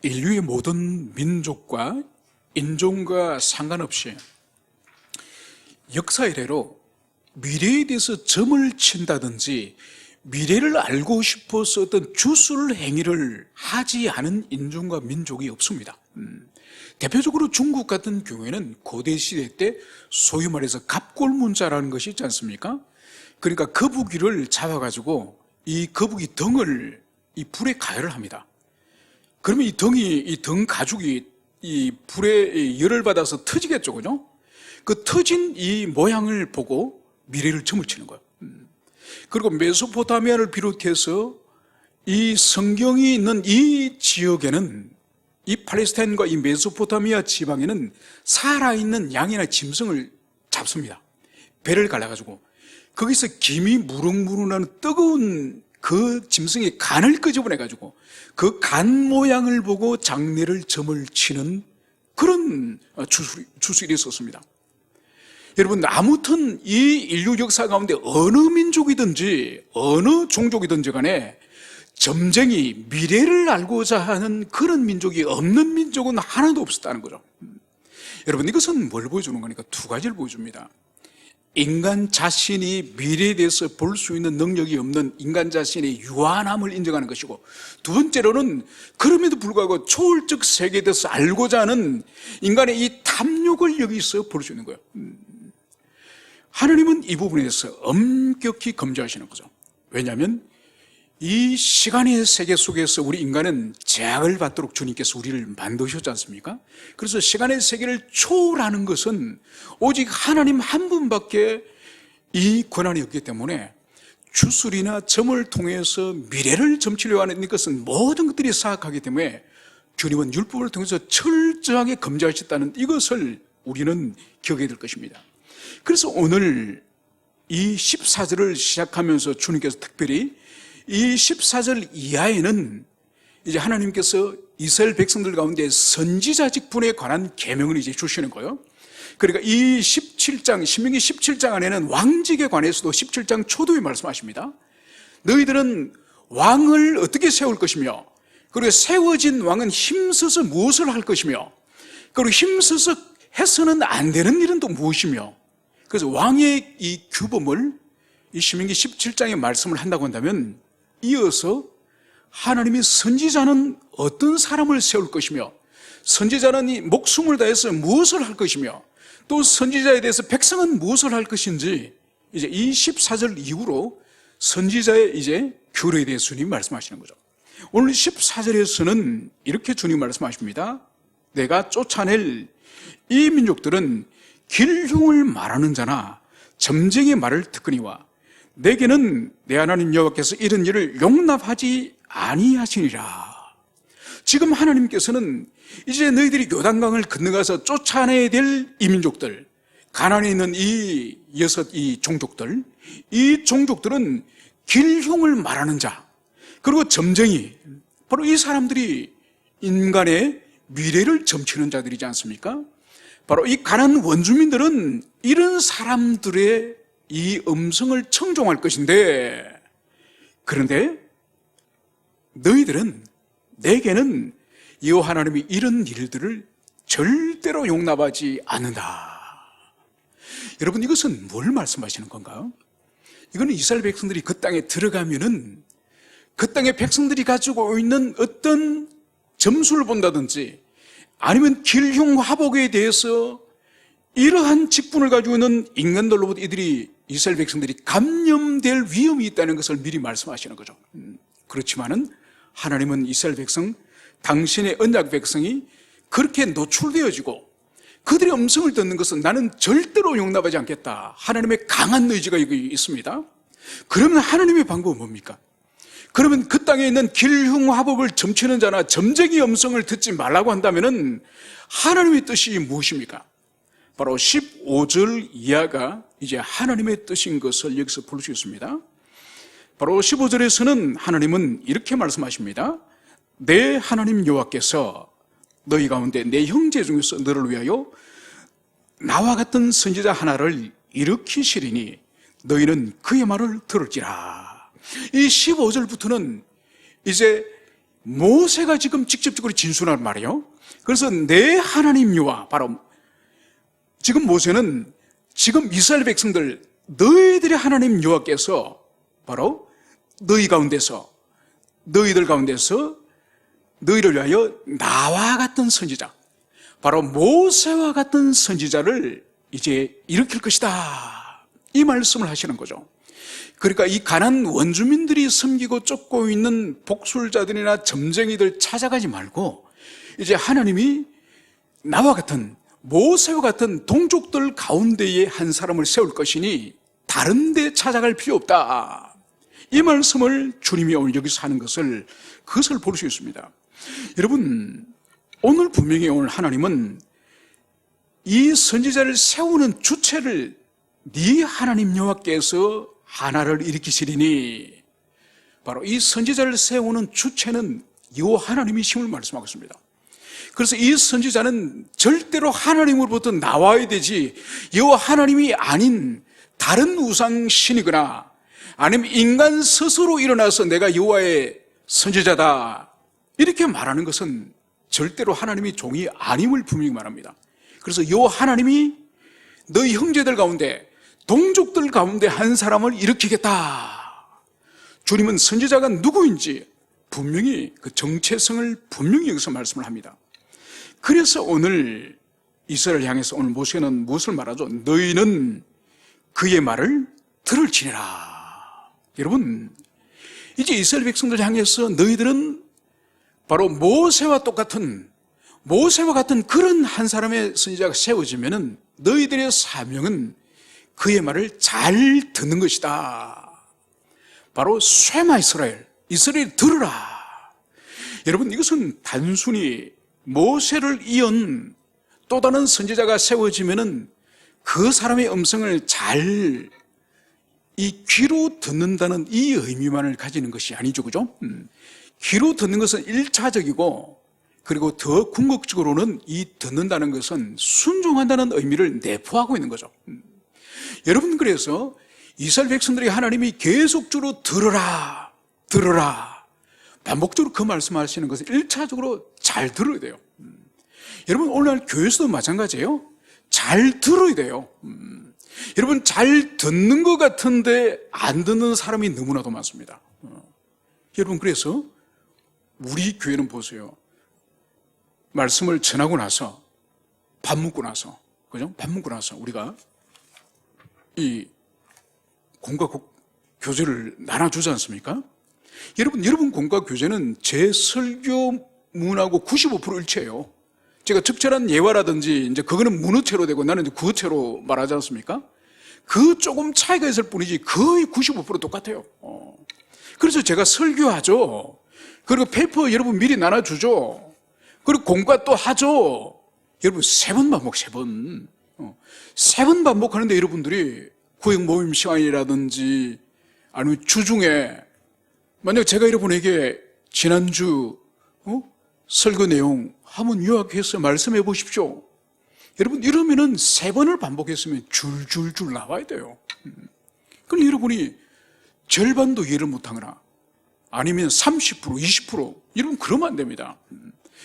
인류의 모든 민족과 인종과 상관없이 역사 이래로 미래에 대해서 점을 친다든지 미래를 알고 싶어서 어떤 주술 행위를 하지 않은 인종과 민족이 없습니다. 대표적으로 중국 같은 경우에는 고대 시대 때 소위 말해서 갑골문자라는 것이 있지 않습니까? 그러니까 거북이를 잡아가지고 이 거북이 등을 이 불에 가열을 합니다. 그러면 이 등 가죽이 이 불에 열을 받아서 터지겠죠, 그죠? 그 터진 이 모양을 보고 미래를 점을 치는 거예요. 그리고 메소포타미아를 비롯해서 이 성경이 있는 이 지역에는, 이 팔레스타인과 이 메소포타미아 지방에는 살아있는 양이나 짐승을 잡습니다. 배를 갈라가지고 거기서 김이 무릉무릉하는 뜨거운 그 짐승의 간을 끄집어내가지고 그 간 모양을 보고 장례를 점을 치는 그런 주술이 있었습니다. 여러분, 아무튼 이 인류 역사 가운데 어느 민족이든지 어느 종족이든지 간에 점쟁이, 미래를 알고자 하는 그런 민족이 없는 민족은 하나도 없었다는 거죠. 여러분, 이것은 뭘 보여주는 거니까 두 가지를 보여줍니다. 인간 자신이 미래에 대해서 볼 수 있는 능력이 없는 인간 자신의 유한함을 인정하는 것이고, 두 번째로는 그럼에도 불구하고 초월적 세계에 대해서 알고자 하는 인간의 이 탐욕을 여기서 볼 수 있는 거예요. 하나님은 이 부분에 대해서 엄격히 금지하시는 거죠. 왜냐하면 이 시간의 세계 속에서 우리 인간은 제약을 받도록 주님께서 우리를 만드셨지 않습니까? 그래서 시간의 세계를 초월하는 것은 오직 하나님 한 분밖에 이 권한이 없기 때문에 주술이나 점을 통해서 미래를 점치려고 하는 것은 모든 것들이 사악하기 때문에 주님은 율법을 통해서 철저하게 금지하셨다는 이것을 우리는 기억해야 될 것입니다. 그래서 오늘 이 14절을 시작하면서 주님께서 특별히 이 14절 이하에는 이제 하나님께서 이스라엘 백성들 가운데 선지자 직분에 관한 계명을 이제 주시는 거예요. 그러니까 이 17장, 신명기 17장 안에는 왕직에 관해서도 17장 초도에 말씀하십니다. 너희들은 왕을 어떻게 세울 것이며, 그리고 세워진 왕은 힘써서 무엇을 할 것이며, 그리고 힘써서 해서는 안 되는 일은 또 무엇이며, 그래서 왕의 이 규범을 이 신명기 17장에 말씀을 한다고 한다면, 이어서 하나님이 선지자는 어떤 사람을 세울 것이며, 선지자는 이 목숨을 다해서 무엇을 할 것이며, 또 선지자에 대해서 백성은 무엇을 할 것인지, 이제 이 14절 이후로 선지자의 이제 규례에 대해서 주님이 말씀하시는 거죠. 오늘 14절에서는 이렇게 주님이 말씀하십니다. 내가 쫓아낼 이 민족들은 길흉을 말하는 자나 점쟁이의 말을 듣거니와 내게는 내 하나님 여호와께서 이런 일을 용납하지 아니하시니라. 지금 하나님께서는 이제 너희들이 요단강을 건너가서 쫓아내야 될 이 민족들, 가나안에 있는 이 종족들, 이 종족들은 길흉을 말하는 자, 그리고 점쟁이, 바로 이 사람들이 인간의 미래를 점치는 자들이지 않습니까? 바로 이 가나안 원주민들은 이런 사람들의 이 음성을 청종할 것인데, 그런데 너희들은, 내게는 여호와 하나님이 이런 일들을 절대로 용납하지 않는다. 여러분, 이것은 뭘 말씀하시는 건가요? 이거는 이스라엘 백성들이 그 땅에 들어가면은 그 땅의 백성들이 가지고 있는 어떤 점수를 본다든지 아니면 길흉화복에 대해서 이러한 직분을 가지고 있는 인간들로부터 이들이 이스라엘 백성들이 감염될 위험이 있다는 것을 미리 말씀하시는 거죠. 그렇지만은 하나님은 이스라엘 백성, 당신의 언약 백성이 그렇게 노출되어지고 그들의 음성을 듣는 것은 나는 절대로 용납하지 않겠다. 하나님의 강한 의지가 여기 있습니다. 그러면 하나님의 방법은 뭡니까? 그러면 그 땅에 있는 길흉화복을 점치는 자나 점쟁이 음성을 듣지 말라고 한다면은 하나님의 뜻이 무엇입니까? 바로 15절 이하가 이제 하나님의 뜻인 것을 여기서 볼 수 있습니다. 바로 15절에서는 하나님은 이렇게 말씀하십니다. 내 하나님 여호와께서 너희 가운데 내 형제 중에서 너를 위하여 나와 같은 선지자 하나를 일으키시리니 너희는 그의 말을 들을지라. 이 15절부터는 이제 모세가 지금 직접적으로 진술하는 말이에요. 그래서 내 하나님 여호와, 바로 지금 모세는 지금 이스라엘 백성들, 너희들의 하나님 여호와께서 바로 너희들 가운데서 너희를 위하여 나와 같은 선지자, 바로 모세와 같은 선지자를 이제 일으킬 것이다, 이 말씀을 하시는 거죠. 그러니까 이 가나안 원주민들이 섬기고 쫓고 있는 복술자들이나 점쟁이들 찾아가지 말고 이제 하나님이 나와 같은, 모세와 같은 동족들 가운데에 한 사람을 세울 것이니 다른 데 찾아갈 필요 없다, 이 말씀을 주님이 오늘 여기서 하는 그것을 볼 수 있습니다. 여러분, 오늘 분명히 오늘 하나님은 이 선지자를 세우는 주체를 네 하나님 여호와께서 하나를 일으키시리니, 바로 이 선지자를 세우는 주체는 여호와 하나님이심을 말씀하고 있습니다. 그래서 이 선지자는 절대로 하나님으로부터 나와야 되지, 여호와 하나님이 아닌 다른 우상 신이거나 아니면 인간 스스로 일어나서 내가 여호와의 선지자다 이렇게 말하는 것은 절대로 하나님이 종이 아님을 분명히 말합니다. 그래서 여호와 하나님이 너희 형제들 가운데, 동족들 가운데 한 사람을 일으키겠다. 주님은 선지자가 누구인지 분명히 그 정체성을 분명히 여기서 말씀을 합니다. 그래서 오늘 이스라엘을 향해서 오늘 모세는 무엇을 말하죠? 너희는 그의 말을 들을지니라. 여러분, 이제 이스라엘 백성들 향해서 너희들은 바로 모세와 같은 그런 한 사람의 선지자가 세워지면은 너희들의 사명은 그의 말을 잘 듣는 것이다. 바로 쇠마 이스라엘 들으라. 여러분, 이것은 단순히 모세를 이은 또 다른 선지자가 세워지면은 그 사람의 음성을 잘 이 귀로 듣는다는 이 의미만을 가지는 것이 아니죠, 그죠? 귀로 듣는 것은 1차적이고, 그리고 더 궁극적으로는 이 듣는다는 것은 순종한다는 의미를 내포하고 있는 거죠. 여러분, 그래서 이스라엘 백성들이 하나님이 계속적으로 들으라 반복적으로 그 말씀하시는 것을 1차적으로 잘 들어야 돼요. 여러분, 오늘날 교회에서도 마찬가지예요. 잘 들어야 돼요. 여러분, 잘 듣는 것 같은데 안 듣는 사람이 너무나도 많습니다. 여러분, 그래서 우리 교회는 보세요. 말씀을 전하고 나서, 밥 먹고 나서, 그죠? 밥 먹고 나서 우리가 이 공과 교제를 나눠주지 않습니까? 여러분 공과 교제는 제 설교문하고 95% 일치해요. 제가 적절한 예화라든지 이제 그거는 문어체로 되고 나는 이제 구어체로 말하지 않습니까? 그 조금 차이가 있을 뿐이지 거의 95% 똑같아요. 그래서 제가 설교하죠. 그리고 페이퍼 여러분 미리 나눠주죠. 그리고 공과 또 하죠. 여러분 3번 반복, 3번. 3번 반복하는데 여러분들이 구역 모임 시간이라든지 아니면 주중에 만약 제가 여러분에게 지난주 설교 내용 한번 요약해서 말씀해 보십시오. 여러분, 이러면은 3번을 반복했으면 줄줄줄 나와야 돼요. 그럼 여러분이 절반도 이해를 못하거나 아니면 30%, 20% 여러분 그러면 안 됩니다.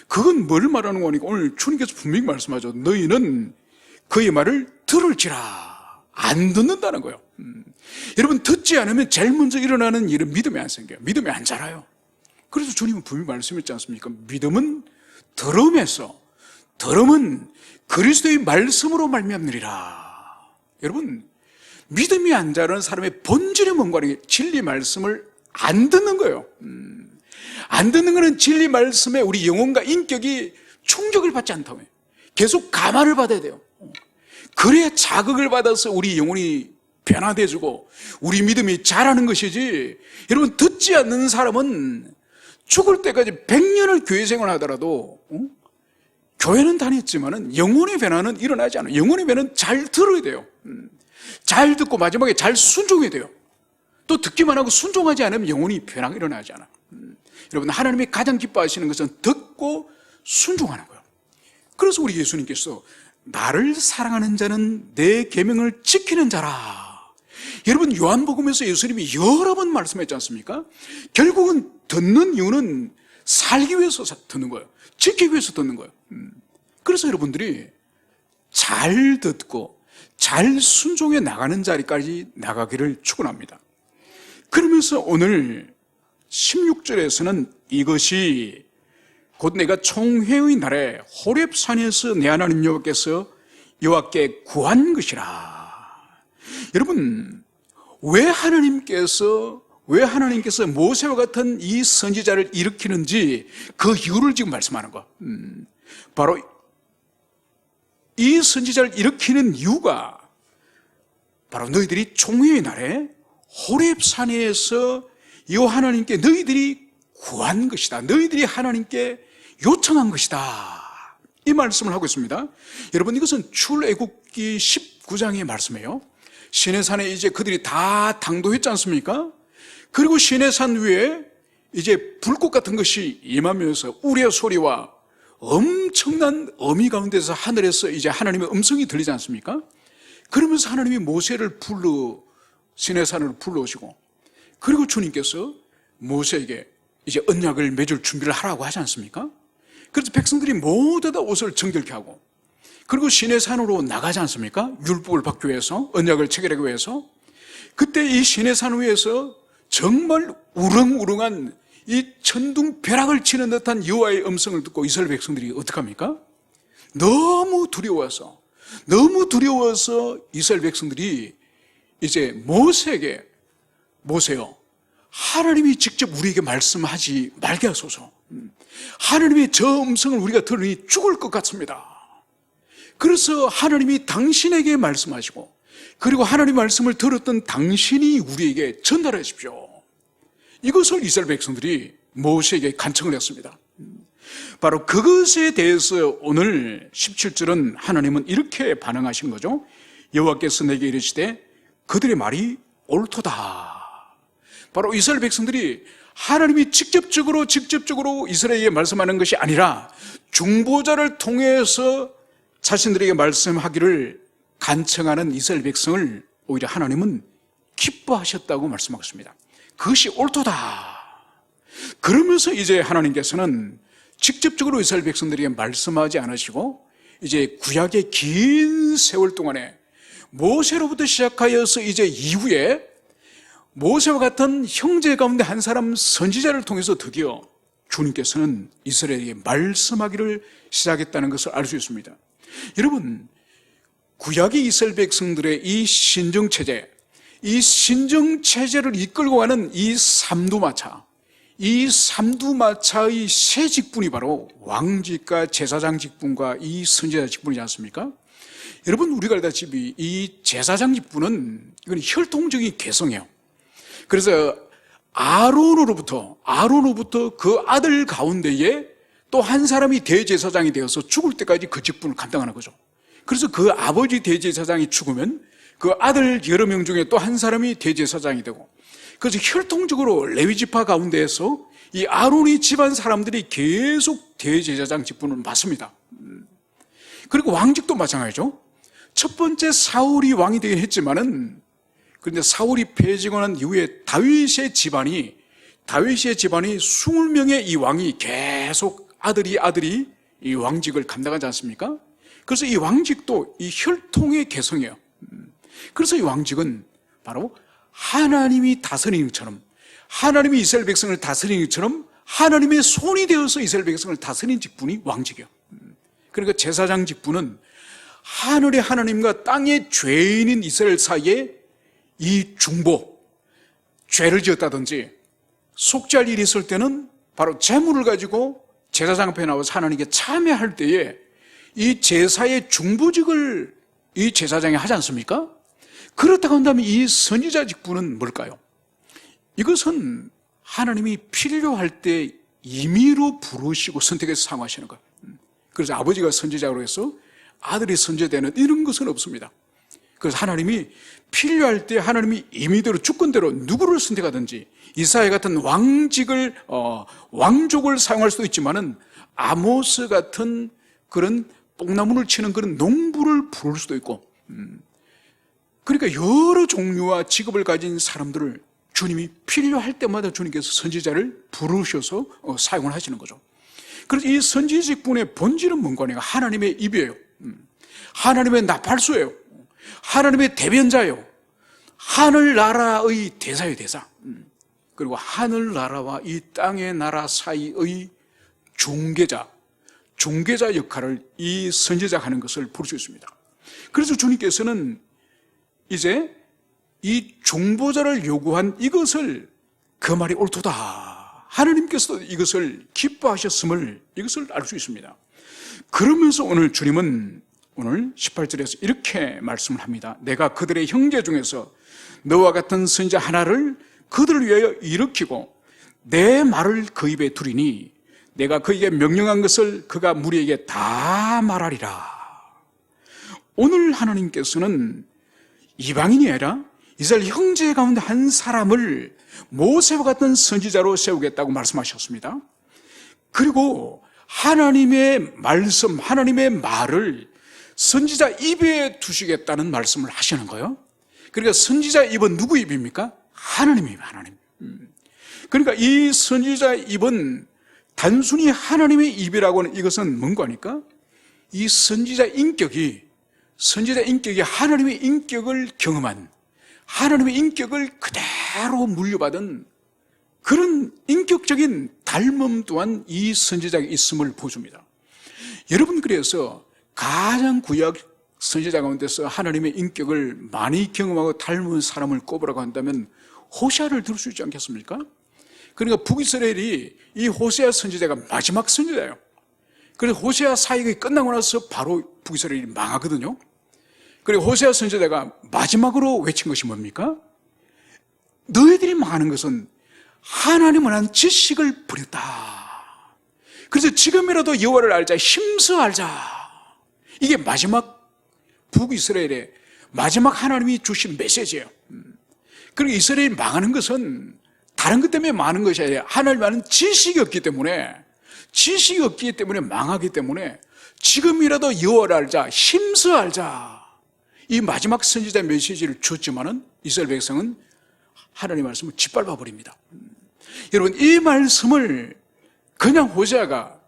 그건 뭘 말하는 거니까 오늘 주님께서 분명히 말씀하죠. 너희는 그의 말을 들을지라. 안 듣는다는 거예요. 여러분, 듣지 않으면 제일 먼저 일어나는 일은 믿음이 안 생겨요. 믿음이 안 자라요. 그래서 주님은 분명히 말씀했지 않습니까? 믿음은 들음은 그리스도의 말씀으로 말미암느니라. 여러분, 믿음이 안 자라는 사람의 본질이 뭔가 하는 게 진리 말씀을 안 듣는 거예요. 안 듣는 거는 진리 말씀에 우리 영혼과 인격이 충격을 받지 않다고요. 계속 감화를 받아야 돼요. 그래야 자극을 받아서 우리 영혼이 변화돼주고 우리 믿음이 자라는 것이지, 여러분 듣지 않는 사람은 죽을 때까지 100년을 교회 생활을 하더라도 교회는 다녔지만은 영혼의 변화는 일어나지 않아요. 영혼의 변화는 잘 들어야 돼요. 잘 듣고 마지막에 잘 순종해야 돼요. 또 듣기만 하고 순종하지 않으면 영혼이 변화가 일어나지 않아요. 여러분, 하나님이 가장 기뻐하시는 것은 듣고 순종하는 거예요. 그래서 우리 예수님께서 나를 사랑하는 자는 내 계명을 지키는 자라. 여러분, 요한복음에서 예수님이 여러 번 말씀했지 않습니까? 결국은 듣는 이유는 살기 위해서 듣는 거예요. 지키기 위해서 듣는 거예요. 그래서 여러분들이 잘 듣고 잘 순종해 나가는 자리까지 나가기를 축원합니다. 그러면서 오늘 16절에서는 이것이 곧 내가 총회의 날에 호렙산에서 내 하나님 여호와께 구한 것이라. 여러분, 왜 하나님께서 모세와 같은 이 선지자를 일으키는지 그 이유를 지금 말씀하는 거. 바로 이 선지자를 일으키는 이유가 바로 너희들이 총회의 날에 호렙산에서 여호와 하나님께 너희들이 구한 것이다. 너희들이 하나님께 요청한 것이다. 이 말씀을 하고 있습니다. 여러분, 이것은 출애굽기 19장의 말씀이에요. 시내산에 이제 그들이 다 당도했지 않습니까? 그리고 시내산 위에 이제 불꽃 같은 것이 임하면서 우리의 소리와 엄청난 어미 가운데서 하늘에서 이제 하나님의 음성이 들리지 않습니까? 그러면서 하나님이 모세를 시내산으로 불러오시고, 그리고 주님께서 모세에게 이제 언약을 맺을 준비를 하라고 하지 않습니까? 그래서 백성들이 모두 다 옷을 정결케 하고, 그리고 시내산으로 나가지 않습니까? 율법을 받기 위해서, 언약을 체결하기 위해서. 그때 이 시내산 위에서 정말 우렁우렁한 이 천둥 벼락을 치는 듯한 여호와의 음성을 듣고 이스라엘 백성들이 어떡합니까? 너무 두려워서 이스라엘 백성들이 이제 모세에게, 모세요, 하나님이 직접 우리에게 말씀하지 말게 하소서. 하나님의 저 음성을 우리가 들으니 죽을 것 같습니다. 그래서 하나님이 당신에게 말씀하시고, 그리고 하나님 말씀을 들었던 당신이 우리에게 전달해 주십시오. 이것을 이스라엘 백성들이 모세에게 간청을 했습니다. 바로 그것에 대해서 오늘 17절은 하나님은 이렇게 반응하신 거죠. 여호와께서 내게 이르시되 그들의 말이 옳도다. 바로 이스라엘 백성들이 하나님이 직접적으로 이스라엘에게 말씀하는 것이 아니라 중보자를 통해서 자신들에게 말씀하기를 간청하는 이스라엘 백성을 오히려 하나님은 기뻐하셨다고 말씀하고 있습니다. 그것이 옳도다. 그러면서 이제 하나님께서는 직접적으로 이스라엘 백성들에게 말씀하지 않으시고, 이제 구약의 긴 세월 동안에 모세로부터 시작하여서 이제 이후에 모세와 같은 형제 가운데 한 사람 선지자를 통해서 드디어 주님께서는 이스라엘에게 말씀하기를 시작했다는 것을 알 수 있습니다. 여러분, 구약의 이스라엘 백성들의 이 신정체제를 이끌고 가는 이 삼두마차의 세 직분이 바로 왕직과 제사장 직분과 이 선지자 직분이지 않습니까? 여러분, 우리가 알다시피 이 제사장 직분은 이건 혈통적인 개성이에요. 그래서 아론으로부터 그 아들 가운데에 또 한 사람이 대제사장이 되어서 죽을 때까지 그 직분을 감당하는 거죠. 그래서 그 아버지 대제사장이 죽으면 그 아들 여러 명 중에 또 한 사람이 대제사장이 되고, 그래서 혈통적으로 레위지파 가운데에서 이 아론의 집안 사람들이 계속 대제사장 직분을 맡습니다. 그리고 왕직도 마찬가지죠. 첫 번째 사울이 왕이 되긴 했지만은, 그런데 사울이 패지고 난 이후에 다윗의 집안이 20명의 이 왕이 계속 아들이 이 왕직을 감당하지 않습니까? 그래서 이 왕직도 이 혈통의 개성이에요. 그래서 이 왕직은 바로 하나님이 다스리는 것처럼, 하나님이 이스라엘 백성을 다스리는 것처럼 하나님의 손이 되어서 이스라엘 백성을 다스리는 직분이 왕직이에요. 그러니까 제사장 직분은 하늘의 하나님과 땅의 죄인인 이스라엘 사이에 이 중보, 죄를 지었다든지 속죄할 일이 있을 때는 바로 재물을 가지고 제사장 앞에 나와서 하나님께 참여할 때에 이 제사의 중보직을 이 제사장이 하지 않습니까? 그렇다고 한다면 이 선지자 직분은 뭘까요? 이것은 하나님이 필요할 때 임의로 부르시고 선택해서 사용하시는 거예요. 그래서 아버지가 선지자로 해서 아들이 선지자되는 이런 것은 없습니다. 그래서 하나님이 필요할 때 하나님이 임의대로 주권대로 누구를 선택하든지, 이사야 같은 왕족을 사용할 수도 있지만은 아모스 같은 그런 뽕나무를 치는 그런 농부를 부를 수도 있고, 그러니까 여러 종류와 직업을 가진 사람들을 주님이 필요할 때마다 주님께서 선지자를 부르셔서 사용을 하시는 거죠. 그래서 이 선지 직분의 본질은 뭔가 하니까 하나님의 입이에요. 하나님의 나팔수예요. 하나님의 대변자예요. 하늘나라의 대사예요, 대사. 그리고 하늘나라와 이 땅의 나라 사이의 중개자 역할을 이 선지자가 하는 것을 볼 수 있습니다. 그래서 주님께서는 이제 이 중보자를 요구한 이것을 그 말이 옳도다. 하나님께서도 이것을 기뻐하셨음을 이것을 알 수 있습니다. 그러면서 오늘 주님은 오늘 18절에서 이렇게 말씀을 합니다. 내가 그들의 형제 중에서 너와 같은 선지자 하나를 그들을 위하여 일으키고 내 말을 그 입에 두리니 내가 그에게 명령한 것을 그가 무리에게 다 말하리라. 오늘 하나님께서는 이방인이 아니라 이스라엘 형제 가운데 한 사람을 모세와 같은 선지자로 세우겠다고 말씀하셨습니다. 그리고 하나님의 말씀, 하나님의 말을 선지자 입에 두시겠다는 말씀을 하시는 거예요. 그러니까 선지자 입은 누구 입입니까? 하나님입니다. 하나님. 그러니까 이 선지자 입은 단순히 하나님의 입이라고 하는 이것은 뭔가 하니까 이 선지자 인격이 하나님의 인격을 경험한, 하나님의 인격을 그대로 물려받은 그런 인격적인 닮음 또한 이 선지자에 있음을 보여줍니다. 여러분, 그래서 가장 구약 선지자 가운데서 하나님의 인격을 많이 경험하고 닮은 사람을 꼽으라고 한다면 호세아를 들 수 있지 않겠습니까? 그러니까 북이스라엘이 이 호세아 선지자가 마지막 선지자예요. 그래서 호세아 사역이 끝나고 나서 바로 북이스라엘이 망하거든요. 그리고 호세아 선지자가 마지막으로 외친 것이 뭡니까? 너희들이 망하는 것은 하나님을 한 지식을 버렸다. 그래서 지금이라도 여호와를 알자, 힘써 알자. 이게 마지막 북이스라엘의 마지막 하나님이 주신 메시지예요. 그리고 이스라엘이 망하는 것은 다른 것 때문에 망하는 것이 아니라 하나님 아는 지식이 없기 때문에 망하기 때문에 지금이라도 여호와를 알자, 힘써 알자. 이 마지막 선지자 메시지를 줬지만은 이스라엘 백성은 하나님의 말씀을 짓밟아 버립니다. 여러분, 이 말씀을 그냥 호세아가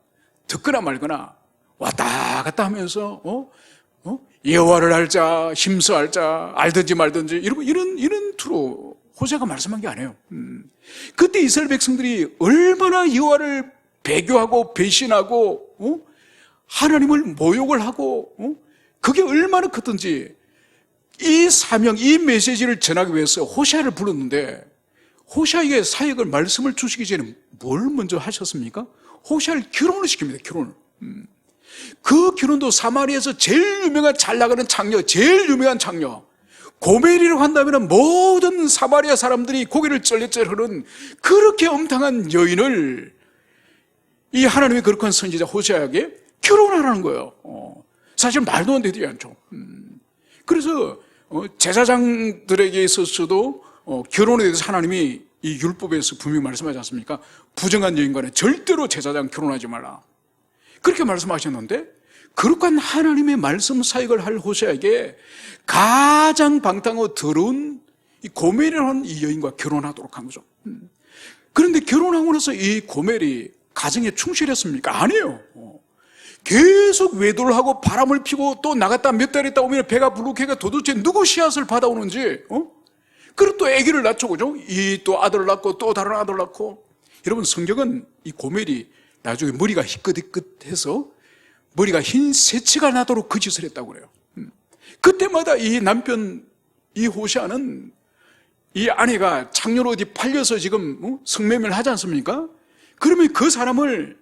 듣거나 말거나 왔다 갔다 하면서 여호와를 알자, 힘써 알자, 알든지 말든지 이런 투로 호세아가 말씀한 게 아니에요. 그때 이스라엘 백성들이 얼마나 여호와를 배교하고 배신하고 하나님을 모욕을 하고 그게 얼마나 컸던지 이 사명, 이 메시지를 전하기 위해서 호세아를 불렀는데 호세아에게 사역을 말씀을 주시기 전에 뭘 먼저 하셨습니까? 호세아를 결혼을 시킵니다. 결혼을. 그 결혼도 사마리아에서 제일 유명한 잘 나가는 장녀, 제일 유명한 장녀 고멜이라고 한다면 모든 사마리아 사람들이 고개를 쩔레쩔하는 그렇게 엄청난 여인을 이 하나님의 거룩한 선지자 호세아에게 결혼하라는 거예요. 사실 말도 안 되지 않죠. 그래서 제사장들에게 있어서도 결혼에 대해서 하나님이 이 율법에서 분명히 말씀하지 않습니까? 부정한 여인과는 절대로 제사장 결혼하지 말라. 그렇게 말씀하셨는데 거룩한 하나님의 말씀 사역을 할 호세아에게 가장 방탕하고 더러운 이 고멜이라는 이 여인과 결혼하도록 한 거죠. 그런데 결혼하고 나서 이 고멜이 가정에 충실했습니까? 아니에요. 계속 외도를 하고 바람을 피고 또 나갔다 몇 달 있다 오면 배가 불룩해가 도대체 누구 씨앗을 받아오는지 그리고 또 아기를 낳죠. 그죠? 이 또 아들을 낳고 또 다른 아들을 낳고. 여러분, 성경은 이 고멜이 나중에 머리가 희끗희끗해서 머리가 흰 새치가 나도록 그 짓을 했다고 그래요. 그때마다 이 남편 이 호세아는 이 아내가 창녀로 어디 팔려서 지금 성매매를 하지 않습니까? 그러면 그 사람을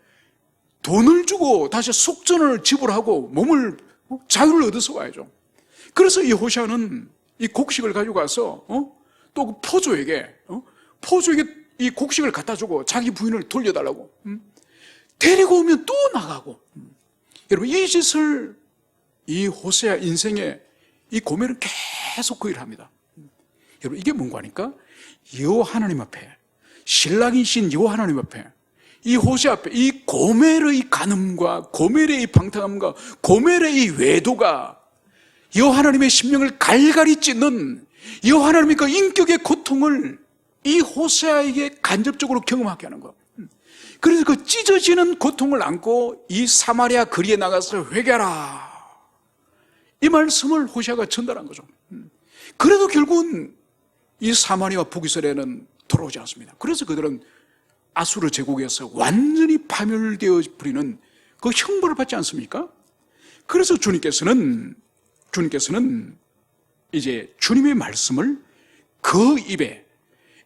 돈을 주고 다시 속전을 지불하고 몸을 자유를 얻어서 와야죠. 그래서 이 호세아는 이 곡식을 가지고 가서 또 그 포조에게 이 곡식을 갖다 주고 자기 부인을 돌려달라고 데리고 오면 또 나가고. 여러분, 이 짓을 이 호세아 인생에 이 고멜은 계속 그 일을 합니다. 여러분, 이게 뭔가 하니까 여호와 하나님 앞에, 신랑이신 여호와 하나님 앞에, 이 호세아 앞에 이 고멜의 간음과 고멜의 이 방탕함과 고멜의 이 외도가 여호와 하나님의 심령을 갈갈이 찢는 여호와 하나님의 그 인격의 고통을 이 호세아에게 간접적으로 경험하게 하는 거. 그래서 그 찢어지는 고통을 안고 이 사마리아 거리에 나가서 회개하라, 이 말씀을 호세아가 전달한 거죠. 그래도 결국은 이 사마리아와 북이스라엘은 돌아오지 않습니다. 그래서 그들은 아수르 제국에서 완전히 파멸되어 버리는 그 형벌을 받지 않습니까? 그래서 주님께서는 이제 주님의 말씀을 그 입에,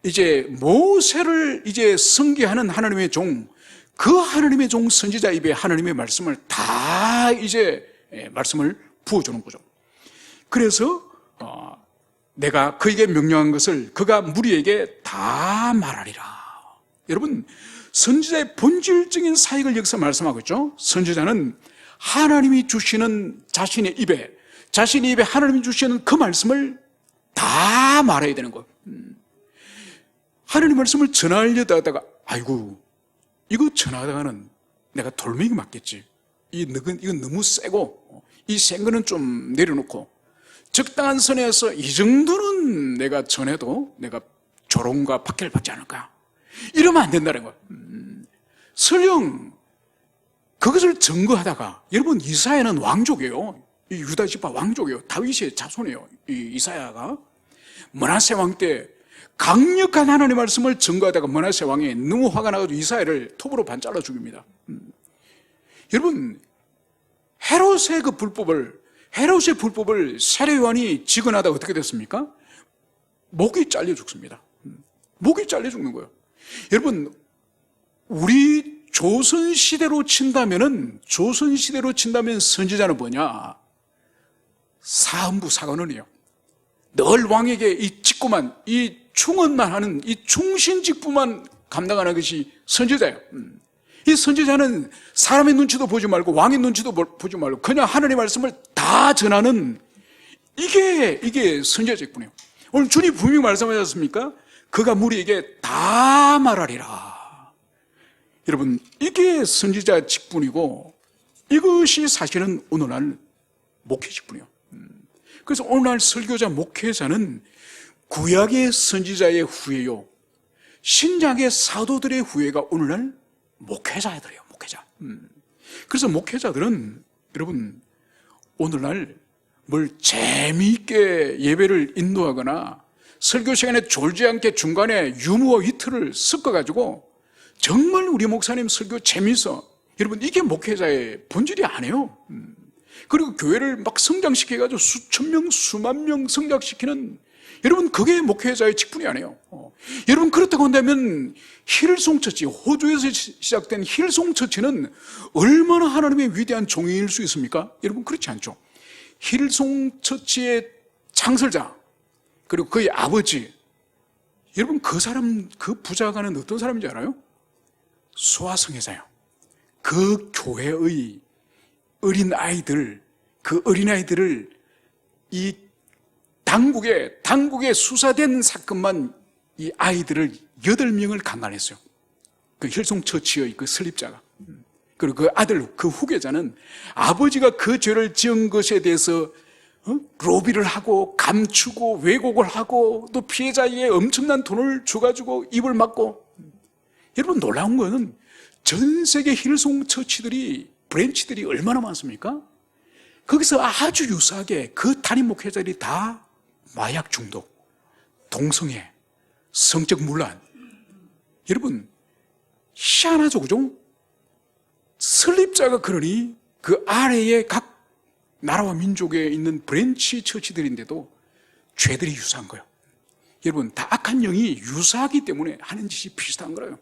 이제 모세를 이제 성기하는 하나님의 종, 그 하나님의 종 선지자 입에 하나님의 말씀을 다 이제 말씀을 부어주는 거죠. 그래서 내가 그에게 명령한 것을 그가 무리에게 다 말하리라. 여러분, 선지자의 본질적인 사역을 여기서 말씀하고 있죠. 선지자는 하나님이 주시는 자신의 입에 하나님이 주시는 그 말씀을 다 말해야 되는 거예요. 하나님 말씀을 전하려다 하다가 아이고, 이거 전하다가는 내가 돌멩이 맞겠지, 이건 너무 세고 이 센 거는 좀 내려놓고 적당한 선에서 이 정도는 내가 전해도 내가 조롱과 박해를 받지 않을까, 이러면 안 된다는 거예요. 설령 그것을 증거하다가, 여러분, 이사야는 왕족이에요. 이 유다 지파 왕족이에요. 다윗의 자손이에요. 이 이사야가 므낫세 왕 때 강력한 하나님의 말씀을 증거하다가 므낫세 왕이 너무 화가 나가지고 이사야를 톱으로 반 잘라 죽입니다. 여러분, 헤롯의 불법을 세례 요한이 직언하다가 어떻게 됐습니까? 목이 잘려 죽습니다. 목이 잘려 죽는 거예요. 여러분, 우리 조선시대로 친다면 선지자는 뭐냐? 사헌부 사관원이에요. 늘 왕에게 이 직구만, 이 충언만 하는 이 충신직부만 감당하는 것이 선지자예요. 이 선지자는 사람의 눈치도 보지 말고 왕의 눈치도 보지 말고 그냥 하나님의 말씀을 다 전하는, 이게 선지자 직분이에요. 오늘 주님 분명히 말씀하지 않습니까? 그가 무리에게 다 말하리라. 여러분, 이게 선지자 직분이고 이것이 사실은 오늘날 목회 직분이에요. 그래서 오늘날 설교자, 목회자는 구약의 선지자의 후예요, 신약의 사도들의 후예가 오늘날 목회자들이에요. 목회자. 그래서 목회자들은 여러분, 오늘날 뭘 재미있게 예배를 인도하거나 설교 시간에 졸지 않게 중간에 유머와 위트를 섞어가지고 정말 우리 목사님 설교 재미있어, 여러분, 이게 목회자의 본질이 아니에요. 그리고 교회를 막 성장시켜가지고 수천 명, 수만 명 성장시키는, 여러분, 그게 목회자의 직분이 아니에요. 여러분, 그렇다고 한다면 힐송 처치, 호주에서 시작된 힐송 처치는 얼마나 하나님의 위대한 종일 수 있습니까? 여러분, 그렇지 않죠. 힐송 처치의 창설자, 그리고 그의 아버지, 여러분, 그 부자가는 어떤 사람인지 알아요? 소아성애자예요. 그 교회의 그 어린아이들을 이 당국에 수사된 사건만 이 아이들을 8명을 강간했어요. 그 힐송처치의 그 설립자가. 그리고 그 아들, 그 후계자는 아버지가 그 죄를 지은 것에 대해서 로비를 하고 감추고 왜곡을 하고 또 피해자에게 엄청난 돈을 줘가지고 입을 막고. 여러분, 놀라운 거는 전 세계 힐송처치들이, 브랜치들이 얼마나 많습니까? 거기서 아주 유사하게 그 단임 목회자들이 다 마약 중독, 동성애, 성적 문란. 여러분, 희한하죠, 그죠? 설립자가 그러니 그 아래에 각 나라와 민족에 있는 브랜치 처치들인데도 죄들이 유사한 거예요. 여러분, 다 악한 영이 유사하기 때문에 하는 짓이 비슷한 거예요.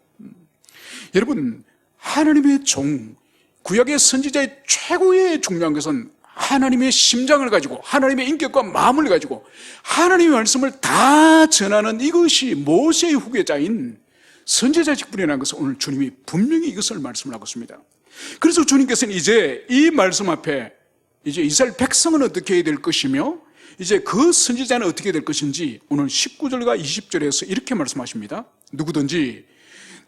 여러분, 하나님의 종, 구약의 선지자의 최고의 중요한 것은 하나님의 심장을 가지고, 하나님의 인격과 마음을 가지고 하나님의 말씀을 다 전하는, 이것이 모세의 후계자인 선지자 직분이라는 것을 오늘 주님이 분명히 이것을 말씀을 하고 있습니다. 그래서 주님께서는 이제 이 말씀 앞에 이제 이스라엘 백성은 어떻게 해야 될 것이며 이제 그 선지자는 어떻게 될 것인지 오늘 19절과 20절에서 이렇게 말씀하십니다. 누구든지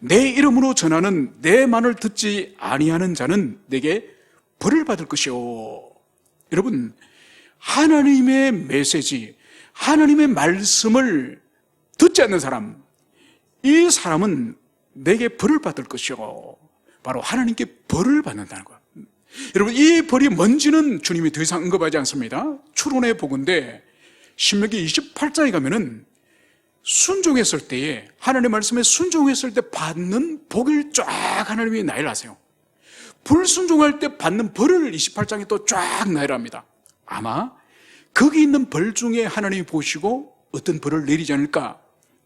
내 이름으로 전하는 내 말을 듣지 아니하는 자는 내게 벌을 받을 것이요. 여러분, 하나님의 메시지, 하나님의 말씀을 듣지 않는 사람, 이 사람은 내게 벌을 받을 것이요, 바로 하나님께 벌을 받는다는 거예요. 여러분, 이 벌이 뭔지는 주님이 더 이상 언급하지 않습니다. 추론해 보건대 신명기 28장에 가면은 순종했을 때에, 하나님의 말씀에 순종했을 때 받는 복을 쫙 하나님이 나열하세요. 불순종할 때 받는 벌을 28장에 또 쫙 나열합니다. 아마 거기 있는 벌 중에 하나님이 보시고 어떤 벌을 내리지 않을까,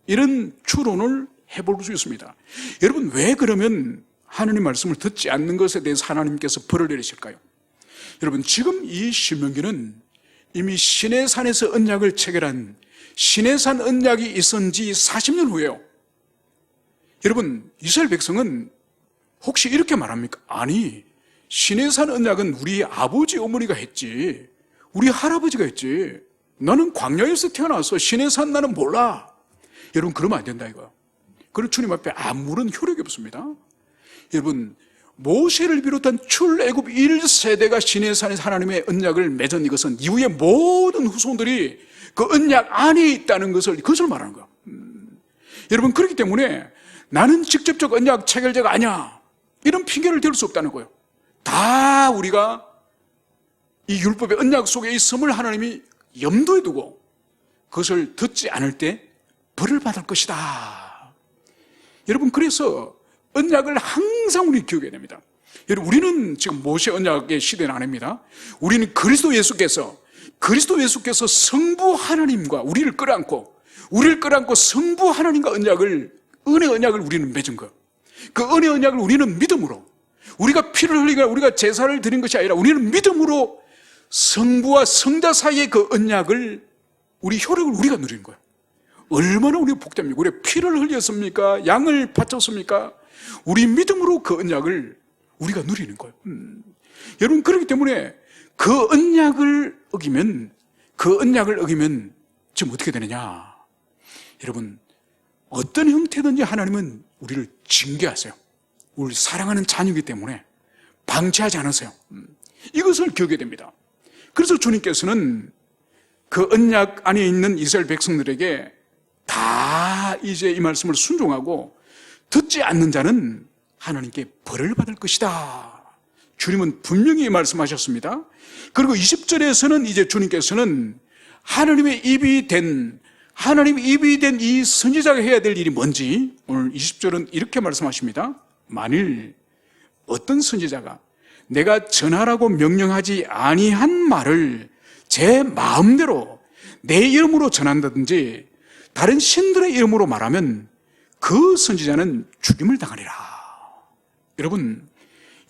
이런 추론을 해볼 수 있습니다. 여러분, 왜 그러면 하나님 말씀을 듣지 않는 것에 대해서 하나님께서 벌을 내리실까요? 여러분, 지금 이 신명기는 이미 시내산에서 언약을 체결한 시내산 언약이 있은 지 40년 후예요. 여러분, 이스라엘 백성은 혹시 이렇게 말합니까? 아니, 시내산 언약은 우리 아버지 어머니가 했지, 우리 할아버지가 했지, 나는 광야에서 태어나서 시내산 나는 몰라. 여러분, 그러면 안 된다 이거야. 그런 주님 앞에 아무런 효력이 없습니다. 여러분, 모세를 비롯한 출애굽 1세대가 시내산에서 하나님의 언약을 맺은 이것은 이후의 모든 후손들이 그 언약 안에 있다는 그것을 말하는 거야. 여러분, 그렇기 때문에 나는 직접적 언약 체결자가 아니야, 이런 핑계를 댈 수 없다는 거예요. 다 우리가 이 율법의 언약 속에 있음을 하나님이 염두에 두고 그것을 듣지 않을 때 벌을 받을 것이다. 여러분, 그래서 언약을 항상 우리 기억해야 됩니다. 여러분, 우리는 지금 모세 언약의 시대는 아닙니다. 우리는 그리스도 예수께서 성부 하나님과 우리를 끌어안고 성부 하나님과 은혜 언약을 우리는 맺은 것. 그 은혜 언약을 우리는 믿음으로, 우리가 피를 흘리거나 우리가 제사를 드린 것이 아니라 우리는 믿음으로 성부와 성자 사이의 그 언약을, 우리 효력을 우리가 누리는 거예요. 얼마나 우리가 복됩니까? 우리가 피를 흘렸습니까? 양을 바쳤습니까? 우리 믿음으로 그 언약을 우리가 누리는 거예요. 여러분, 그렇기 때문에 그 언약을 어기면 지금 어떻게 되느냐? 여러분, 어떤 형태든지 하나님은 우리를 징계하세요. 우리를 사랑하는 자녀이기 때문에 방치하지 않으세요. 이것을 기억해야 됩니다. 그래서 주님께서는 그 언약 안에 있는 이스라엘 백성들에게 다 이제 이 말씀을 순종하고 듣지 않는 자는 하나님께 벌을 받을 것이다, 주님은 분명히 말씀하셨습니다. 그리고 20절에서는 이제 주님께서는 하나님의 입이 된 이 선지자가 해야 될 일이 뭔지 오늘 20절은 이렇게 말씀하십니다. 만일 어떤 선지자가 내가 전하라고 명령하지 아니한 말을 제 마음대로 내 이름으로 전한다든지 다른 신들의 이름으로 말하면 그 선지자는 죽임을 당하리라. 여러분,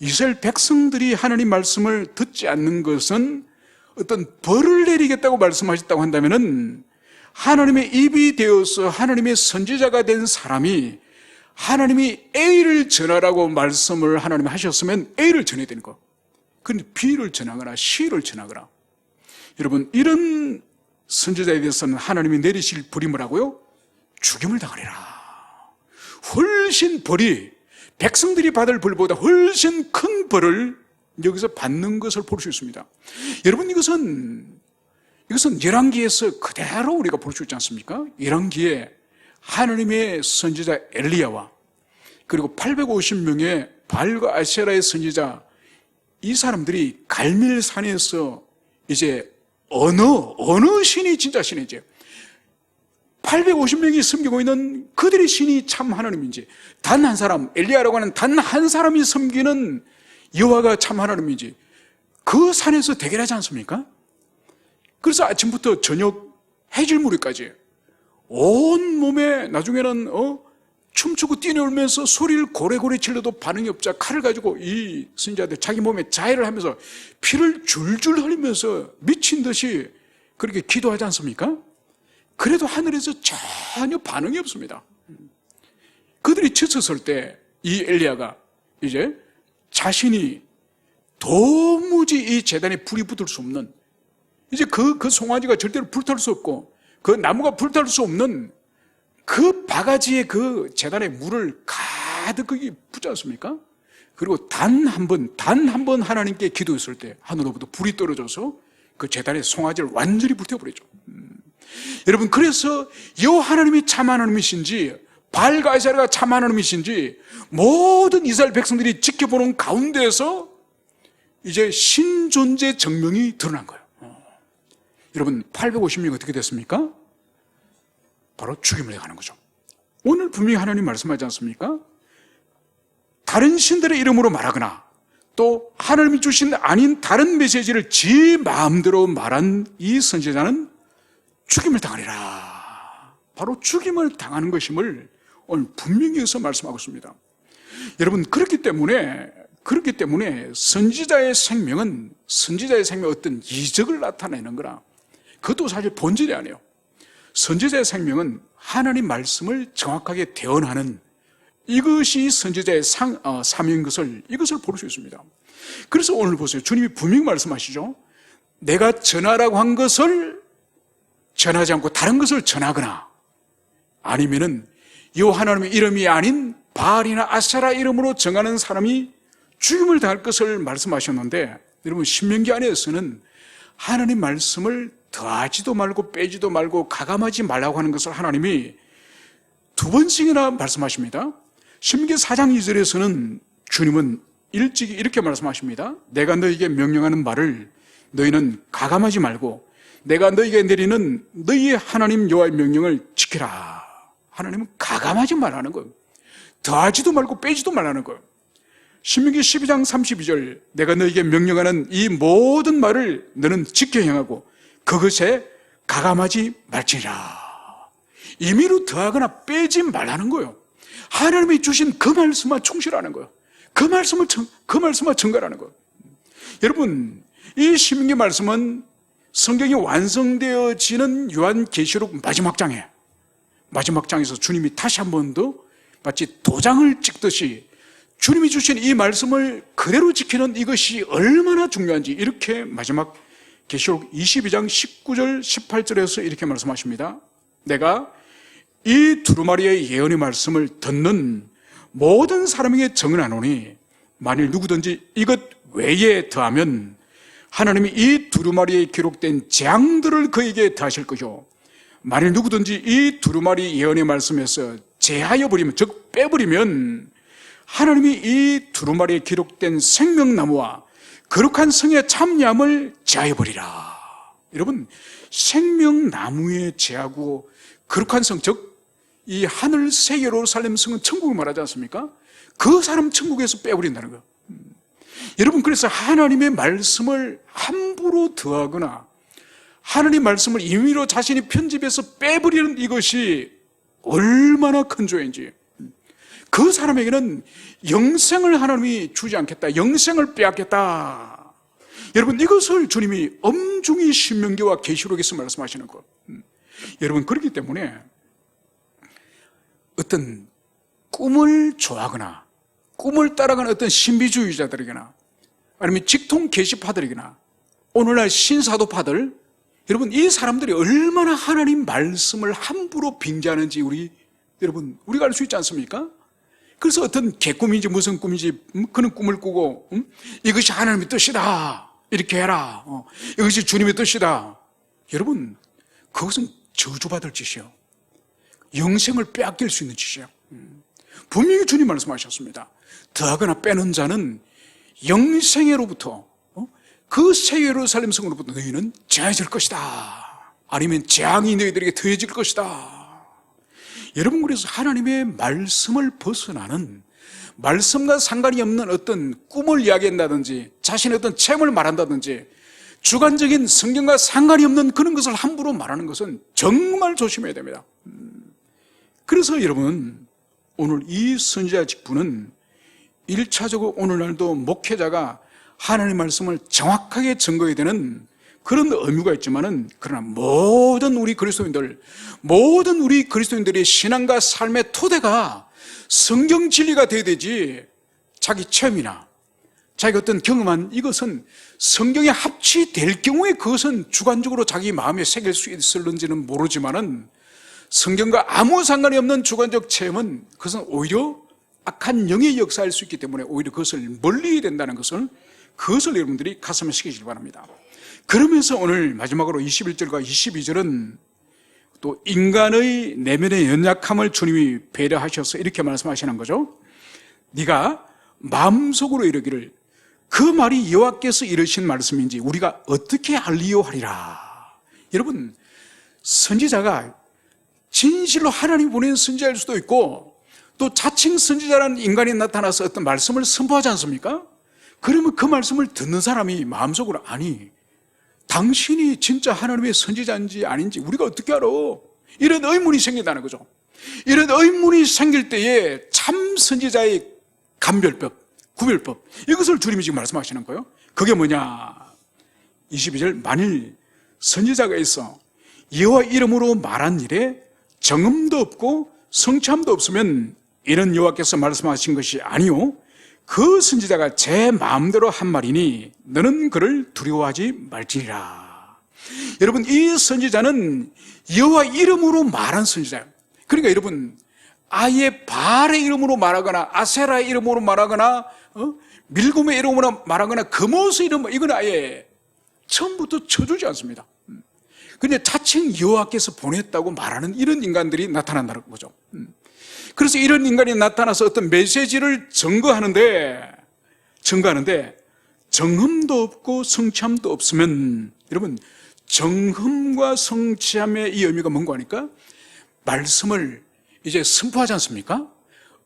이스라엘 백성들이 하나님 말씀을 듣지 않는 것은 어떤 벌을 내리겠다고 말씀하셨다고 한다면은, 하나님의 입이 되어서 하나님의 선지자가 된 사람이 하나님이 A를 전하라고 말씀을 하나님이 하셨으면 A를 전해야 되는 거. 그런데 B를 전하거나 C를 전하거나, 여러분, 이런 선지자에 대해서는 하나님이 내리실 벌이 뭐라고요? 죽임을 당하리라. 훨씬 벌이, 백성들이 받을 벌보다 훨씬 큰 벌을 여기서 받는 것을 볼 수 있습니다. 여러분, 이것은 열왕기에서 그대로 우리가 볼 수 있지 않습니까? 열왕기에 하나님의 선지자 엘리야와 그리고 850명의 바알과 아세라의 선지자, 이 사람들이 갈멜산에서 이제 어느 신이 진짜 신인지, 850명이 섬기고 있는 그들의 신이 참 하나님인지, 단 한 사람, 엘리야라고 하는 단 한 사람이 섬기는 여호와가 참 하나님인지 그 산에서 대결하지 않습니까? 그래서 아침부터 저녁 해질무렵까지 온 몸에 나중에는 춤추고 뛰놀면서 소리를 고래고래 질러도 반응이 없자 칼을 가지고 이 선지자들 자기 몸에 자해를 하면서 피를 줄줄 흘리면서 미친 듯이 그렇게 기도하지 않습니까? 그래도 하늘에서 전혀 반응이 없습니다. 그들이 지쳤을 때 이 엘리야가 이제 자신이 도무지 이 제단에 불이 붙을 수 없는, 이제 그 송아지가 절대로 불탈 수 없고 그 나무가 불탈 수 없는 그 바가지에 그 제단에 물을 가득히 붓지 않습니까? 그리고 단 한 번 하나님께 기도했을 때 하늘로부터 불이 떨어져서 그 제단의 송아지를 완전히 불태워버리죠. 여러분, 그래서 여호와 하나님이 참 하나님이신지 발가이사랴가 참 하나님이신지 모든 이스라엘 백성들이 지켜보는 가운데에서 이제 신존재 증명이 드러난 거예요. 여러분 850명이 어떻게 됐습니까? 바로 죽임을 당하는 거죠. 오늘 분명히 하나님 말씀하지 않습니까? 다른 신들의 이름으로 말하거나 또 하나님이 주신 아닌 다른 메시지를 지 마음대로 말한 이 선지자는 죽임을 당하리라. 바로 죽임을 당하는 것임을 오늘 분명히 여기서 말씀하고 있습니다. 여러분 그렇기 때문에 선지자의 생명은 어떤 이적을 나타내는 거라, 그것도 사실 본질이 아니에요. 선지자의 생명은 하나님 말씀을 정확하게 대언하는, 이것이 선지자의 사명인 것을 이것을 볼 수 있습니다. 그래서 오늘 보세요. 주님이 분명히 말씀하시죠. 내가 전하라고 한 것을 전하지 않고 다른 것을 전하거나 아니면은 이 하나님의 이름이 아닌 바알이나 아세라 이름으로 정하는 사람이 죽임을 당할 것을 말씀하셨는데, 여러분 신명기 안에서는 하나님 말씀을 더하지도 말고 빼지도 말고 가감하지 말라고 하는 것을 하나님이 두 번씩이나 말씀하십니다. 신명기 4장 2절에서는 주님은 일찍이 이렇게 말씀하십니다. 내가 너에게 명령하는 말을 너희는 가감하지 말고 내가 너희에게 내리는 너희의 하나님 여호와의 명령을 지키라. 하나님은 가감하지 말라는 거예요. 더하지도 말고 빼지도 말라는 거예요. 신명기 12장 32절 내가 너희에게 명령하는 이 모든 말을 너는 지켜 행하고 그것에 가감하지 말지니라. 임의로 더하거나 빼지 말라는 거예요. 하나님이 주신 그 말씀만 충실하는 거예요. 그 말씀만 증거하는 거예요. 여러분 이 신명기 말씀은 성경이 완성되어지는 요한계시록 마지막 장에서 주님이 다시 한 번 더 마치 도장을 찍듯이 주님이 주신 이 말씀을 그대로 지키는 이것이 얼마나 중요한지 이렇게 마지막 계시록 22장 19절 18절에서 이렇게 말씀하십니다. 내가 이 두루마리의 예언의 말씀을 듣는 모든 사람에게 증언하노니 만일 누구든지 이것 외에 더하면 하나님이 이 두루마리에 기록된 재앙들을 그에게 더하실 것이요 만일 누구든지 이 두루마리 예언의 말씀에서 제하여 버리면, 즉 빼버리면 하나님이 이 두루마리에 기록된 생명나무와 거룩한 성의 참여함을 제하여 버리라. 여러분 생명나무에 제하고 거룩한 성, 즉 이 하늘 새 예루살렘 성은 천국을 말하지 않습니까? 그 사람 천국에서 빼버린다는 거예요. 여러분 그래서 하나님의 말씀을 함부로 더하거나 하나님 말씀을 임의로 자신이 편집해서 빼버리는 이것이 얼마나 큰 죄인지, 그 사람에게는 영생을 하나님이 주지 않겠다, 영생을 빼앗겠다. 여러분 이것을 주님이 엄중히 신명기와 계시록에서 말씀하시는 것. 여러분 그렇기 때문에 어떤 꿈을 좋아하거나 꿈을 따라가는 어떤 신비주의자들에게나 아니면 직통 계시파들에게나 오늘날 신사도파들, 여러분 이 사람들이 얼마나 하나님 말씀을 함부로 빙자하는지 여러분 우리가 알 수 있지 않습니까? 그래서 어떤 개꿈인지 무슨 꿈인지 그런 꿈을 꾸고 이것이 하나님의 뜻이다 이렇게 해라, 이것이 주님의 뜻이다. 여러분 그것은 저주받을 짓이에요. 영생을 빼앗길 수 있는 짓이에요. 분명히 주님 말씀하셨습니다. 더하거나 빼는 자는 영생애로부터 그 새 예루살렘 성으로부터 너희는 제하여질 것이다, 아니면 재앙이 너희들에게 더해질 것이다. 여러분 그래서 하나님의 말씀을 벗어나는, 말씀과 상관이 없는 어떤 꿈을 이야기한다든지 자신의 어떤 체험을 말한다든지 주관적인 성경과 상관이 없는 그런 것을 함부로 말하는 것은 정말 조심해야 됩니다. 그래서 여러분 오늘 이 선지자 직분은 1차적으로 오늘날도 목회자가 하나님의 말씀을 정확하게 증거해야 되는 그런 의무가 있지만은, 그러나 모든 우리 그리스도인들의 신앙과 삶의 토대가 성경 진리가 되어야 되지, 자기 체험이나 자기가 어떤 경험한 이것은 성경에 합치될 경우에 그것은 주관적으로 자기 마음에 새길 수 있을는지는 모르지만은 성경과 아무 상관이 없는 주관적 체험은 그것은 오히려 악한 영의 역사일 수 있기 때문에 오히려 그것을 멀리 해야 된다는 것을, 그것을 여러분들이 가슴에 새기시기 바랍니다. 그러면서 오늘 마지막으로 21절과 22절은 또 인간의 내면의 연약함을 주님이 배려하셔서 이렇게 말씀하시는 거죠. 네가 마음속으로 이르기를 그 말이 여호와께서 이르신 말씀인지 우리가 어떻게 알리요하리라. 여러분, 선지자가 진실로 하나님 보낸 선지자일 수도 있고 또 자칭 선지자라는 인간이 나타나서 어떤 말씀을 선포하지 않습니까? 그러면 그 말씀을 듣는 사람이 마음속으로 아니 당신이 진짜 하나님의 선지자인지 아닌지 우리가 어떻게 알아? 이런 의문이 생긴다는 거죠. 이런 의문이 생길 때에 참 선지자의 감별법, 구별법, 이것을 주님이 지금 말씀하시는 거예요. 그게 뭐냐? 22절, 만일 선지자가 있어 여호와 이름으로 말한 일에 정음도 없고 성취함도 없으면 이는 여호와께서 말씀하신 것이 아니요 그 선지자가 제 마음대로 한 말이니 너는 그를 두려워하지 말지니라. 여러분, 이 선지자는 여호와 이름으로 말한 선지자예요. 그러니까 여러분, 아예 바알의 이름으로 말하거나 아세라의 이름으로 말하거나 밀곰의 이름으로 말하거나 금옷의 이름, 이건 아예 처음부터 쳐주지 않습니다. 근데 자칭 여호와께서 보냈다고 말하는 이런 인간들이 나타난다는 거죠. 그래서 이런 인간이 나타나서 어떤 메시지를 증거하는데 정흠도 없고 성취함도 없으면, 여러분, 정흠과 성취함의 이 의미가 뭔가 하니까 말씀을 이제 선포하지 않습니까?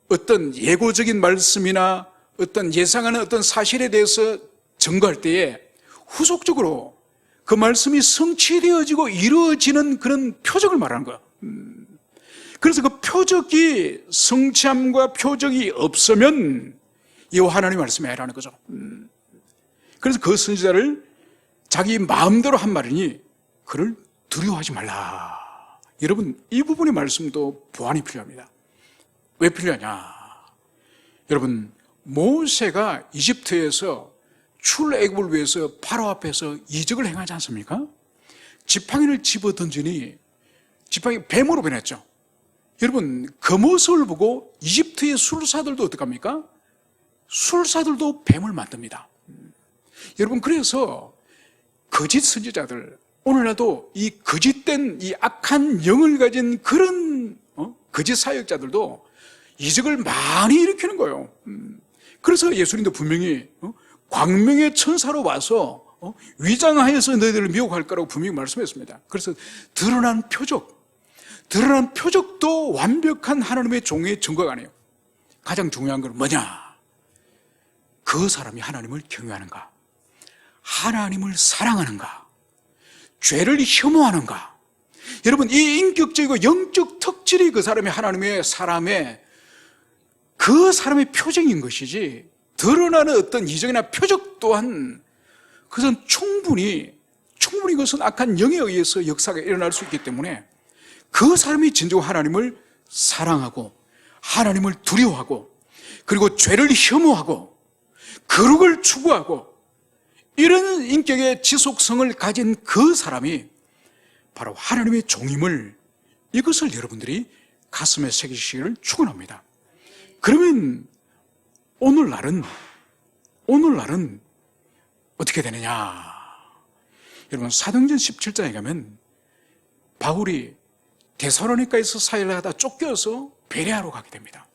어떤 예고적인 말씀이나 어떤 예상하는 어떤 사실에 대해서 증거할 때에 후속적으로 그 말씀이 성취되어지고 이루어지는 그런 표적을 말하는 거야. 그래서 그 표적이, 성취함과 표적이 없으면 여호와 하나님 말씀이 아니라는 거죠. 그래서 그 선지자를 자기 마음대로 한 말이니 그를 두려워하지 말라. 여러분, 이 부분의 말씀도 보완이 필요합니다. 왜 필요하냐? 여러분, 모세가 이집트에서 출애굽을 위해서 바로 앞에서 이적을 행하지 않습니까? 지팡이를 집어 던지니 지팡이 뱀으로 변했죠. 여러분, 그 모습을 보고 이집트의 술사들도 어떡합니까? 술사들도 뱀을 만듭니다. 여러분, 그래서 거짓 선지자들, 오늘날도 이 거짓된 이 악한 영을 가진 그런 거짓 사역자들도 이적을 많이 일으키는 거예요. 그래서 예수님도 분명히 광명의 천사로 와서 위장하여서 너희들을 미혹할 거라고 분명히 말씀했습니다. 그래서 드러난 표적도 완벽한 하나님의 종의 증거가 아니에요. 가장 중요한 건 뭐냐? 그 사람이 하나님을 경외하는가? 하나님을 사랑하는가? 죄를 혐오하는가? 여러분, 이 인격적이고 영적 특질이 그 사람의 하나님의 사람의 그 사람의 표정인 것이지, 드러나는 어떤 이적이나 표적 또한 그것은 충분히 그것은 악한 영에 의해서 역사가 일어날 수 있기 때문에 그 사람이 진정 하나님을 사랑하고 하나님을 두려워하고 그리고 죄를 혐오하고 거룩을 추구하고 이런 인격의 지속성을 가진 그 사람이 바로 하나님의 종임을, 이것을 여러분들이 가슴에 새기시기를 축원합니다. 그러면 오늘날은 어떻게 되느냐? 여러분, 사도행전 17장에 가면 바울이 데살로니가에서 사역을 하다 쫓겨서 베레아로 가게 됩니다.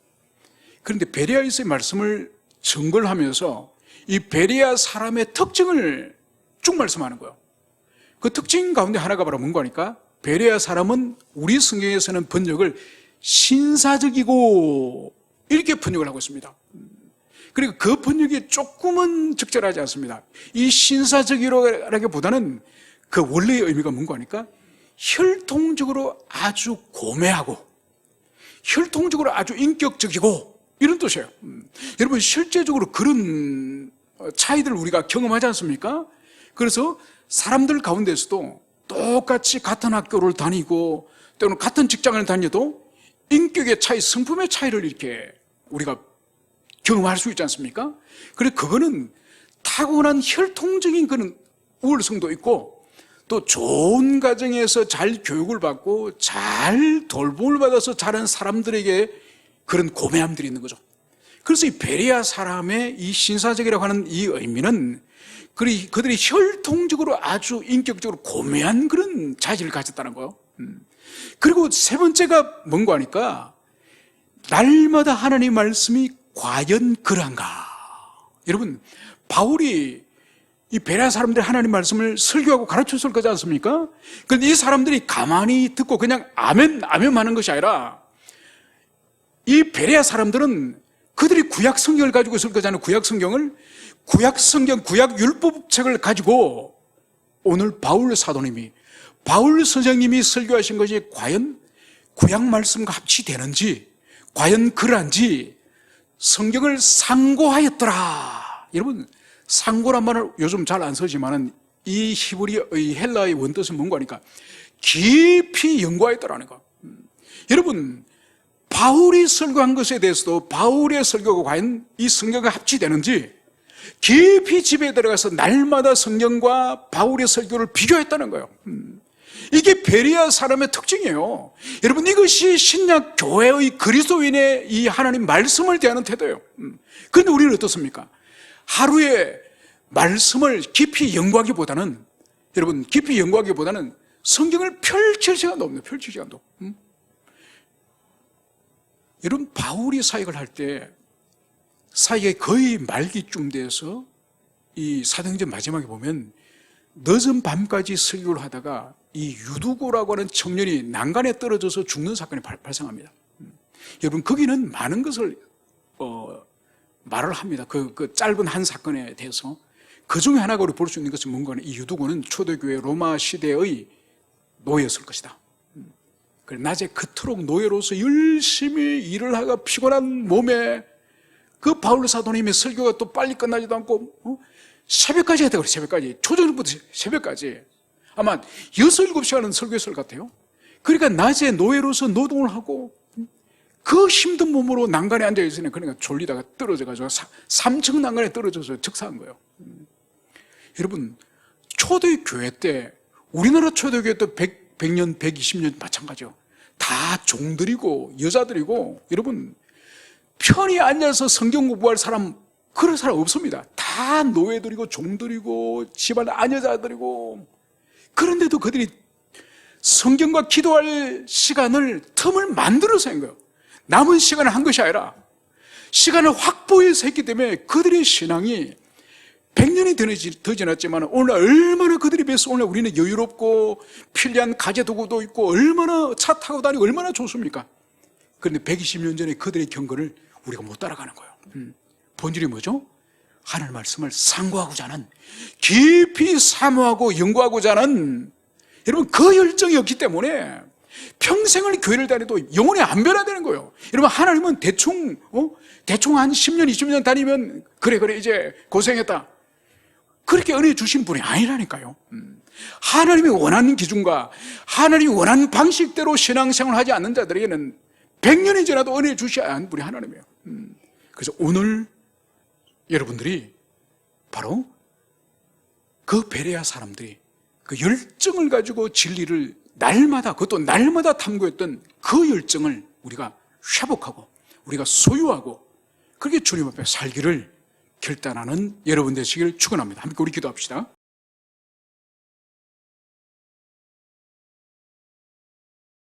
그런데 베레아에서의 말씀을 증거를 하면서 이 베레아 사람의 특징을 쭉 말씀하는 거예요. 그 특징 가운데 하나가 바로 뭔가 하니까, 베레아 사람은 우리 성경에서는 번역을 신사적이고 이렇게 번역을 하고 있습니다. 그리고 그 번역이 조금은 적절하지 않습니다. 이 신사적이라기보다는 그 원래의 의미가 뭔가 하니까 혈통적으로 아주 고매하고 혈통적으로 아주 인격적이고 이런 뜻이에요. 여러분, 실제적으로 그런 차이들을 우리가 경험하지 않습니까? 그래서 사람들 가운데서도 똑같이 같은 학교를 다니고 또는 같은 직장을 다녀도 인격의 차이, 성품의 차이를 이렇게 우리가 경험할 수 있지 않습니까? 그래, 그거는 타고난 혈통적인 그런 우월성도 있고 또 좋은 가정에서 잘 교육을 받고 잘 돌봄을 받아서 자란 사람들에게 그런 고매함들이 있는 거죠. 그래서 이 베레아 사람의 이 신사적이라고 하는 이 의미는 그들이 혈통적으로 아주 인격적으로 고매한 그런 자질을 가졌다는 거예요. 그리고 세 번째가 뭔가 하니까 날마다 하나님의 말씀이 과연 그런가. 여러분, 바울이 이 베레아 사람들이 하나님 말씀을 설교하고 가르쳤을 거지 않습니까? 그런데 이 사람들이 가만히 듣고 그냥 아멘, 아멘 하는 것이 아니라 이 베레아 사람들은 그들이 구약 성경을 가지고 있을 거잖아요. 구약 성경을, 구약 성경, 구약 율법책을 가지고 오늘 바울 사도님이, 바울 선생님이 설교하신 것이 과연 구약 말씀과 합치되는지, 과연 그러한지 성경을 상고하였더라. 여러분, 상고란 말을 요즘 잘 안 쓰지만은 이 히브리의 헬라의 원뜻은 뭔가 하니까 깊이 연구하였더라는 거. 여러분, 바울이 설교한 것에 대해서도 바울의 설교가 과연 이 성경과 합치되는지 깊이 집에 들어가서 날마다 성경과 바울의 설교를 비교했다는 거예요. 이게 베레아 사람의 특징이에요. 여러분, 이것이 신약 교회의 그리스도인의 이 하나님 말씀을 대하는 태도예요. 그런데 우리는 어떻습니까? 하루에 말씀을 깊이 연구하기보다는, 여러분, 깊이 연구하기보다는 성경을 펼칠 시간도 없네요. 펼칠 시간도. 여러분, 바울이 사역을 할 때 사역의 거의 말기쯤 돼서 이 사도행전 마지막에 보면 늦은 밤까지 설교를 하다가 이 유두고라고 하는 청년이 난간에 떨어져서 죽는 사건이 발생합니다. 여러분, 거기는 많은 것을 말을 합니다. 그 짧은 한 사건에 대해서. 그 중에 하나가 우리 볼 수 있는 것은 뭔가, 이 유두고는 초대교회 로마 시대의 노예였을 것이다. 그래, 낮에 그토록 노예로서 열심히 일을 하고 피곤한 몸에 그 바울 사도님의 설교가 또 빨리 끝나지도 않고 새벽까지 했다 그래. 새벽까지, 초저녁부터 새벽까지 아마 6, 7시간은 설교했을 것 같아요. 그러니까 낮에 노예로서 노동을 하고 그 힘든 몸으로 난간에 앉아있으니, 그러니까 졸리다가 떨어져가지고 3층 난간에 떨어져서 즉사한 거예요. 여러분, 초대교회 때, 우리나라 초대교회 때 100년, 120년 마찬가지요. 다 종들이고 여자들이고, 여러분, 편히 앉아서 성경 공부할 사람, 그런 사람 없습니다. 다 노예들이고 종들이고 집안 아녀자들이고. 그런데도 그들이 성경과 기도할 시간을, 틈을 만들어서 한 거예요. 남은 시간을 한 것이 아니라 시간을 확보해서 했기 때문에 그들의 신앙이 100년이 더 지났지만 오늘 얼마나 그들이 비해서 오늘 우리는 여유롭고 편리한 가재도구도 있고 얼마나 차 타고 다니고 얼마나 좋습니까? 그런데 120년 전에 그들의 경건을 우리가 못 따라가는 거예요. 본질이 뭐죠? 하나님 말씀을 상고하고자 하는, 깊이 사모하고 연구하고자 하는, 여러분, 그 열정이 없기 때문에 평생을 교회를 다녀도 영혼이 안 변화되는 거예요. 여러분, 하나님은 대충 한 10년, 20년 다니면 그래 이제 고생했다, 그렇게 은혜 주신 분이 아니라니까요. 하나님이 원하는 기준과 하나님이 원하는 방식대로 신앙생활을 하지 않는 자들에게는 100년이 지나도 은혜 주셔야 하는 분이 하나님이에요. 그래서 오늘 여러분들이 바로 그 베레아 사람들이 그 열정을 가지고 진리를 날마다, 그것도 날마다 탐구했던 그 열정을 우리가 회복하고 우리가 소유하고 그렇게 주님 앞에 살기를 결단하는 여러분 되시길 축원합니다. 함께 우리 기도합시다.